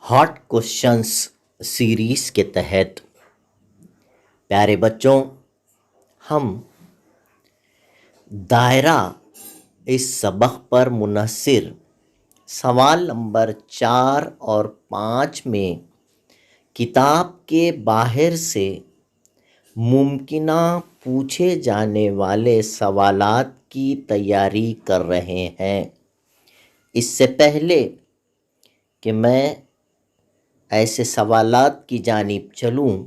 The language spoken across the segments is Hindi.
हॉट क्वेश्चंस सीरीज के तहत प्यारे बच्चों, हम दायरा इस सबक पर मुनहसिर सवाल नंबर 4 और 5 में किताब के बाहर से मुमकिना पूछे जाने वाले सवालात की तैयारी कर रहे हैं। इससे पहले कि मैं ऐसे सवालात की जानिब चलूं,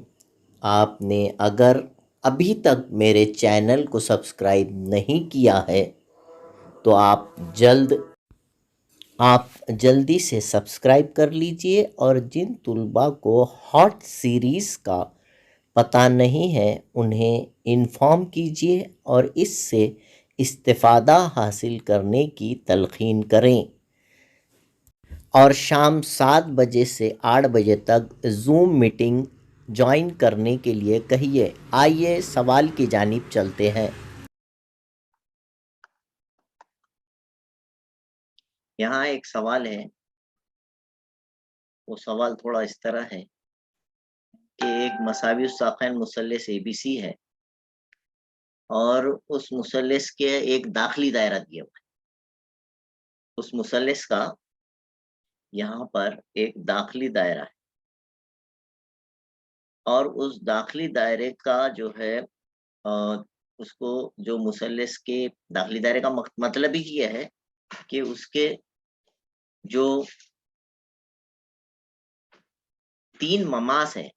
आपने अगर अभी तक मेरे चैनल को सब्सक्राइब नहीं किया है तो आप जल्दी से सब्सक्राइब कर लीजिए, और जिन तुलबा को हॉट सीरीज़ का पता नहीं है उन्हें इन्फॉर्म कीजिए और इससे इस्तिफ़ादा हासिल करने की तलक़ीन करें। और शाम 7 बजे से 8 बजे तक ज़ूम मीटिंग ज्वाइन करने के लिए कहिए। आइए सवाल की जानिब चलते हैं। यहाँ एक सवाल है। वो सवाल थोड़ा इस तरह है कि एक मसावी साक़ैन मुसल्लस ABC है और उस मुसल्लस के एक दाखिली दायरा दिया हुआ है। उस मुसल्लस का यहाँ पर एक दाखिली दायरा है और उस दाखिली दायरे का जो है उसको जो मुसल्लस के दाखिली दायरे का मतलब ही ये है कि उसके जो 3 ममास हैं,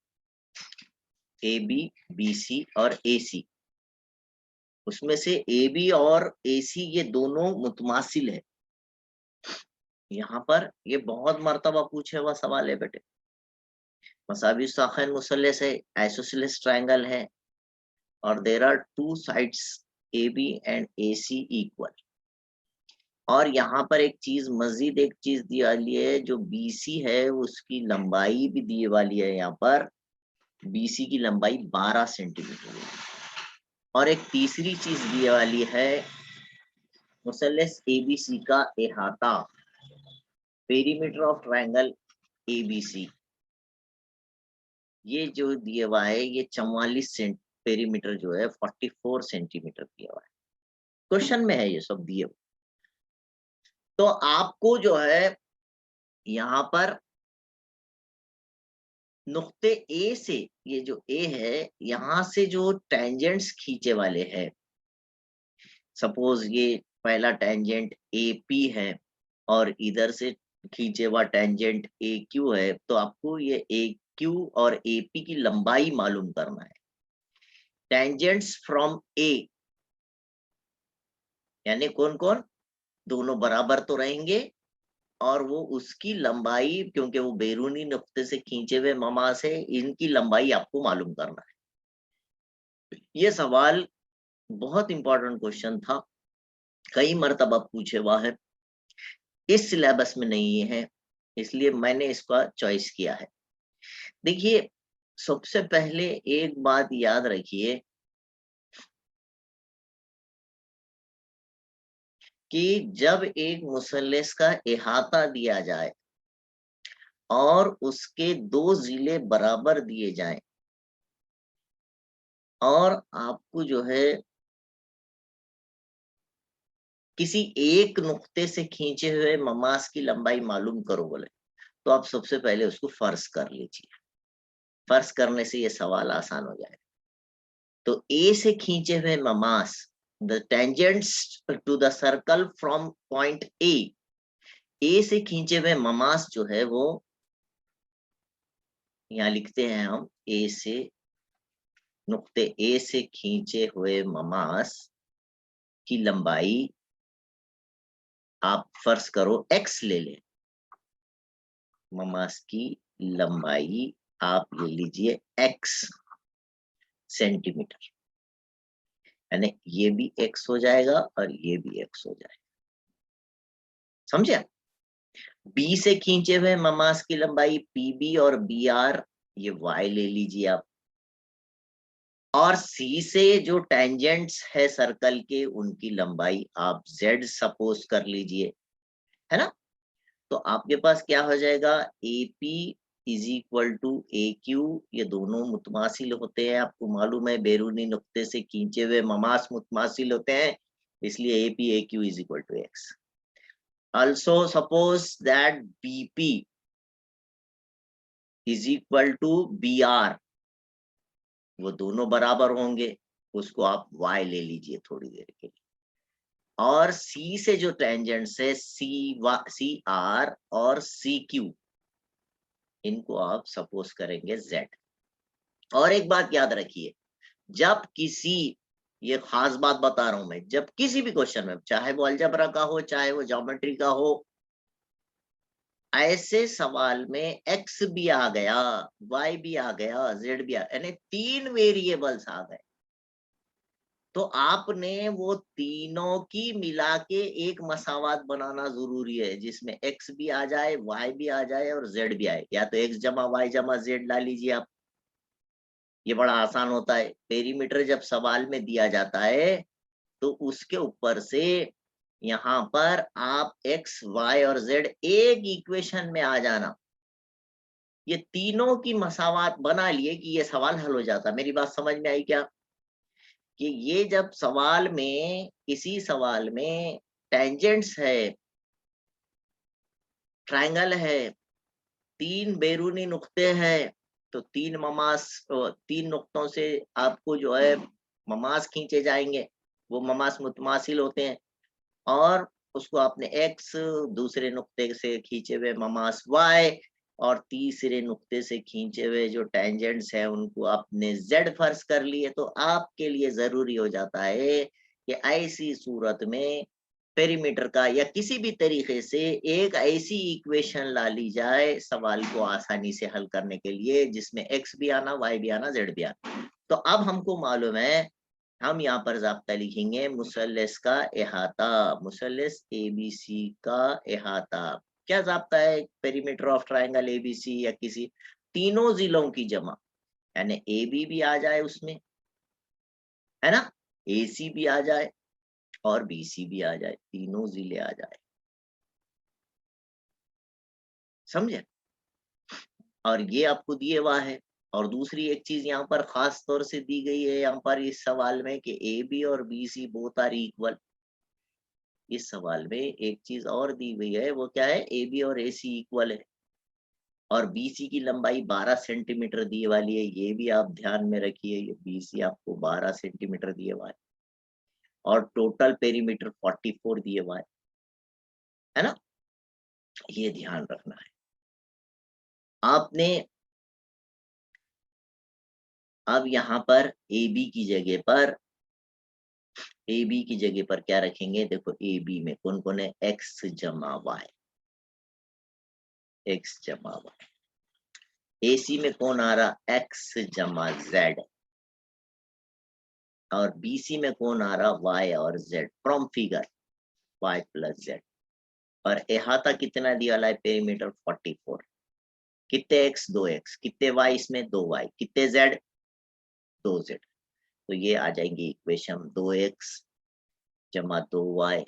AB, BC और AC, उसमें से AB और AC ये दोनों मुतमासिल है। यहाँ पर ये बहुत मर्तबा पूछे हुआ सवाल है बेटे। मसावी साख़ैन मुसल्लस है, आइसोसेलेस ट्रायंगल है और there are 2 sides AB and AC equal. और यहाँ पर एक चीज दी वाली है, जो BC है उसकी लंबाई भी दी वाली है। यहाँ पर BC की लंबाई 12 सेंटीमीटर है। और एक तीसरी चीज दी वाली है, मुसल्लस ABC का अहाता, पेरीमीटर ऑफ ट्रायंगल ABC, ये जो दिया हुआ है ये 44 पेरीमीटर जो है 44 सेंटीमीटर दिया हुआ है। क्वेश्चन में है ये सब दिए हुए। तो आपको जो है यहाँ पर नुक्ते ए से, ये जो ए है यहाँ से जो टेंजेंट्स खींचे वाले हैं, सपोज ये पहला टेंजेंट AP है और इधर से खींचे हुआ टेंजेंट AQ है, तो आपको ये AQ और AP की लंबाई मालूम करना है। टेंजेंट्स फ्रॉम A यानी कौन कौन, दोनों बराबर तो रहेंगे और वो उसकी लंबाई, क्योंकि वो बैरूनी नुक्ते से खींचे हुए ममास है, इनकी लंबाई आपको मालूम करना है। ये सवाल बहुत इंपॉर्टेंट क्वेश्चन था, कई मर्तबा पूछे हुआ है, इस सिलेबस में नहीं है, इसलिए मैंने इसका चॉइस किया है। देखिए, सबसे पहले एक बात याद रखिए कि जब एक मुसल्लस का अहाता दिया जाए और उसके 2 जिले बराबर दिए जाएं और आपको जो है किसी एक नुक्ते से खींचे हुए ममास की लंबाई मालूम करो बोले, तो आप सबसे पहले उसको फर्ज कर लीजिए। फर्ज करने से ये सवाल आसान हो जाएगा। तो ए से खींचे हुए ममास, the tangents to the circle from point A से खींचे हुए ममास जो है वो यहाँ लिखते हैं हम, ए से, नुक्ते ए से खींचे हुए ममास की लंबाई आप फर्ज करो x ले लें। ममास की लंबाई आप ले लीजिए x सेंटीमीटर, यानी ये भी x हो जाएगा और ये भी x हो जाएगा। समझे? B से खींचे हुए ममास की लंबाई PB और BR, ये y ले लीजिए आप। और C से जो टेंजेंट्स है सर्कल के, उनकी लंबाई आप Z सपोज कर लीजिए, है ना? तो आपके पास क्या हो जाएगा, AP is equal to AQ, ये दोनों मुतमासिल होते हैं, आपको मालूम है बैरूनी नुक्ते से खींचे हुए ममास मुतमासिल होते हैं, इसलिए AP AQ is equal to X। Also suppose that BP is equal to BR, वो दोनों बराबर होंगे, उसको आप Y ले लीजिए थोड़ी देर के लिए, और C से जो टेंजेंट्स है CR और CQ, इनको आप सपोज करेंगे Z। और एक बात याद रखिए, जब किसी, ये खास बात बता रहा हूं मैं, जब किसी भी क्वेश्चन में, चाहे वो अलजबरा का हो चाहे वो ज्योमेट्री का हो, ऐसे सवाल में X भी आ गया, Y भी आ गया, Z भी आ, यानी 3 वेरिएबल्स आ गए, तो आपने वो तीनों की मिला के एक मसावात बनाना जरूरी है, जिसमें X भी आ जाए, Y भी आ जाए और Z भी आए। या तो X जमा Y जमा Z ला लीजिए आप, ये बड़ा आसान होता है। पेरीमीटर जब सवाल में दिया जाता है तो उसके ऊपर से यहाँ पर आप X, Y और Z एक इक्वेशन में आ जाना, ये तीनों की मसावात बना लिए कि ये सवाल हल हो जाता। मेरी बात समझ में आई क्या? कि ये जब सवाल में, किसी सवाल में टेंजेंट्स है, ट्रायंगल है, 3 बैरूनी नुक्ते हैं, तो 3 नुक्तों से आपको जो है ममास खींचे जाएंगे, वो ममास मुतमासिल होते हैं, और उसको आपने X, दूसरे नुक्ते से खींचे हुए ममास Y, और तीसरे नुक्ते से खींचे हुए जो टेंजेंट्स है उनको आपने Z फर्ज कर लिए। तो आपके लिए जरूरी हो जाता है कि ऐसी सूरत में पेरीमीटर का या किसी भी तरीके से एक ऐसी इक्वेशन ला ली जाए सवाल को आसानी से हल करने के लिए, जिसमें X भी आना, Y भी आना, Z भी आना। तो अब हमको मालूम है, हम यहाँ पर ज़ाब्ता लिखेंगे मुसल्लस का इहाता, मुसल्लस ABC का इहाता। क्या ज़ाब्ता है? पेरीमीटर ऑफ ट्रायंगल ABC या किसी तीनों जिलों की जमा, यानी AB भी आ जाए उसमें, है ना, AC भी आ जाए और BC भी आ जाए, तीनों जिले आ जाए, समझे? और ये आपको दिए हुआ है। और दूसरी एक चीज यहाँ पर खास तौर से दी गई है यहाँ पर इस सवाल में कि AB और BC बोथ आर इक्वल। इस सवाल में एक चीज और दी गई है, वो क्या है? AB और AC इक्वल है, और BC की लंबाई 12 सेंटीमीटर दिए वाली है, ये भी आप ध्यान में रखिए, ये BC आपको 12 सेंटीमीटर दिए हुआ है, और टोटल पेरीमीटर 44 दिए हुआ है ना, ये ध्यान रखना है आपने। अब यहाँ पर AB की जगह पर, AB की जगह पर क्या रखेंगे? देखो AB में कौन कौन है? X जमा Y, X जमा Y। AC में कौन आ रहा? X जमा Z। और BC में कौन आ रहा? Y और Z from figure, Y plus Z। और अहाता कितना दिया वाला है? पेरीमीटर 44। कितने X? 2X। कितने Y इसमें? 2Y। कितने Z? 2Z। तो ये आ जाएंगी इक्वेशन 2X जमा 2Y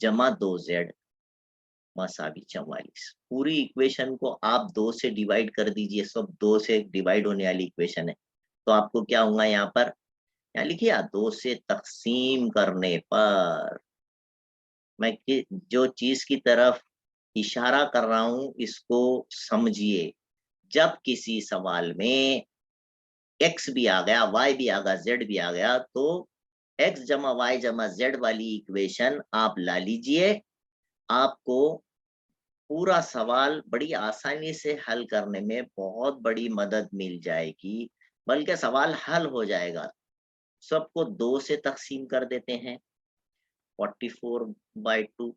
जमा 2Z मसावी 44। पूरी इक्वेशन को आप 2 से डिवाइड कर दीजिए, सब 2 से डिवाइड होने वाली इक्वेशन है, तो आपको क्या होगा यहाँ पर? यहाँ लिखिए 2 से तकसीम करने पर, मैं जो चीज की तरफ इशारा कर रहा हूं इसको समझिए। जब किसी सवाल में X भी आ गया, Y भी आ गया, Z भी आ गया, तो X जमा Y जमा Z वाली इक्वेशन आप ला लीजिए, आपको पूरा सवाल बड़ी आसानी से हल करने में बहुत बड़ी मदद मिल जाएगी, बल्कि सवाल हल हो जाएगा। सबको 2 से तकसीम कर देते हैं, 44/2,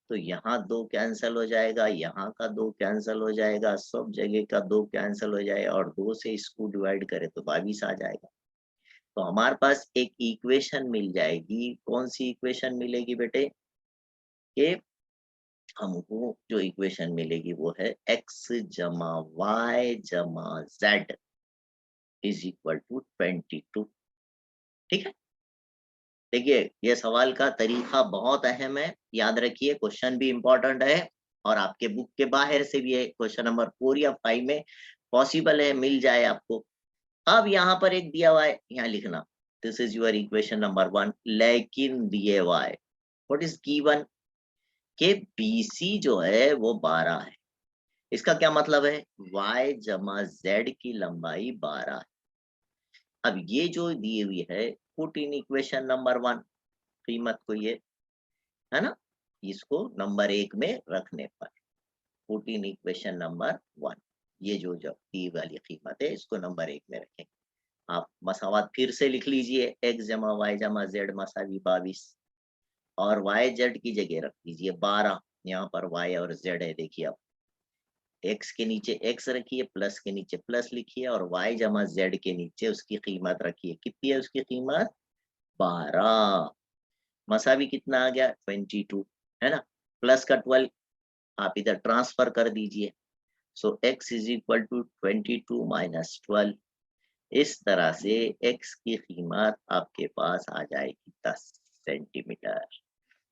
तो यहाँ 2 कैंसल हो जाएगा, यहाँ का 2 कैंसल हो जाएगा, सब जगह का 2 कैंसल हो जाएगा, और 2 से इसको डिवाइड करें तो 22 आ जाएगा। तो हमारे पास एक इक्वेशन मिल जाएगी। कौन सी इक्वेशन मिलेगी बेटे? कि हमको जो इक्वेशन मिलेगी वो है X जमा Y जमा Z इज इक्वल टू 22। ठीक है, देखिए ये सवाल का तरीका बहुत अहम है, याद रखिए, क्वेश्चन भी इंपॉर्टेंट है और आपके बुक के बाहर से भी है, क्वेश्चन नंबर 4 या 5 में पॉसिबल है मिल जाए आपको। अब यहाँ पर एक दिया हुआ है, यहाँ लिखना, this is your equation number 1, लेकिन दिए हुआ है, व्हाट इज गिवन, के BC जो है वो 12 है। इसका क्या मतलब है, y जमा z की लंबाई 12 है। अब ये जो दी हुई है, पुट इन इक्वेशन नंबर 1, कीमत को ये है ना, इसको नंबर 1 में रखने पर, पुट इन इक्वेशन नंबर 1, ये जो दी वाली कीमत है इसको नंबर 1 में रखें। आप मसावात फिर से लिख लीजिए, x जमा y जमा z मसावी 22, और y z की जगह रख दीजिए 12। यहाँ पर y और z है, देखिए अब x के नीचे x रखिए, प्लस के नीचे प्लस लिखिए, और y जमा z के नीचे उसकी कीमत रखिए। कितनी है उसकी कीमत, 12। मसावी कितना आ गया, 22, है ना, प्लस का 12 आप इधर ट्रांसफर कर दीजिए। So x is equal to 22 minus 12। इस तरह से x की कीमत आपके पास आ जाएगी 10 सेंटीमीटर,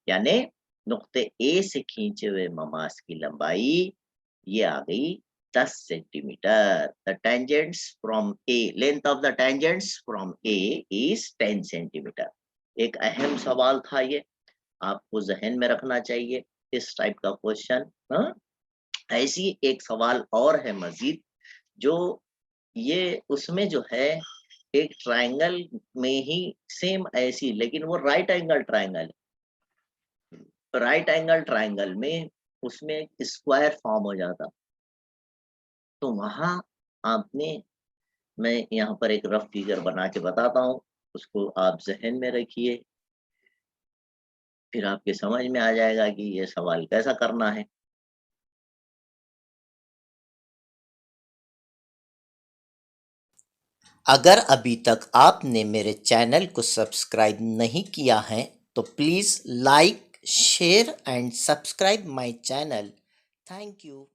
यानी नुक्ते A से खींचे हुए ममास की लंबाई ये आ गई 10 centimetre. The tangents from A, length of the tangents from A is 10 centimetre. एक अहम सवाल था ये, आपको जहन में रखना चाहिए इस टाइप का क्वेश्चन। ऐसी एक सवाल और है मजीद, जो ये उसमें जो है एक ट्रायंगल में ही सेम ऐसी, लेकिन वो राइट एंगल ट्रायंगल है। राइट एंगल ट्रायंगल में उसमें स्क्वायर फॉर्म हो जाता, तो वहां आपने, मैं यहाँ पर एक रफ फिगर बना के बताता हूँ, उसको आप जहन में रखिए, फिर आपके समझ में आ जाएगा कि ये सवाल कैसा करना है। अगर अभी तक आपने मेरे चैनल को सब्सक्राइब नहीं किया है तो please like, share and subscribe my channel. Thank you.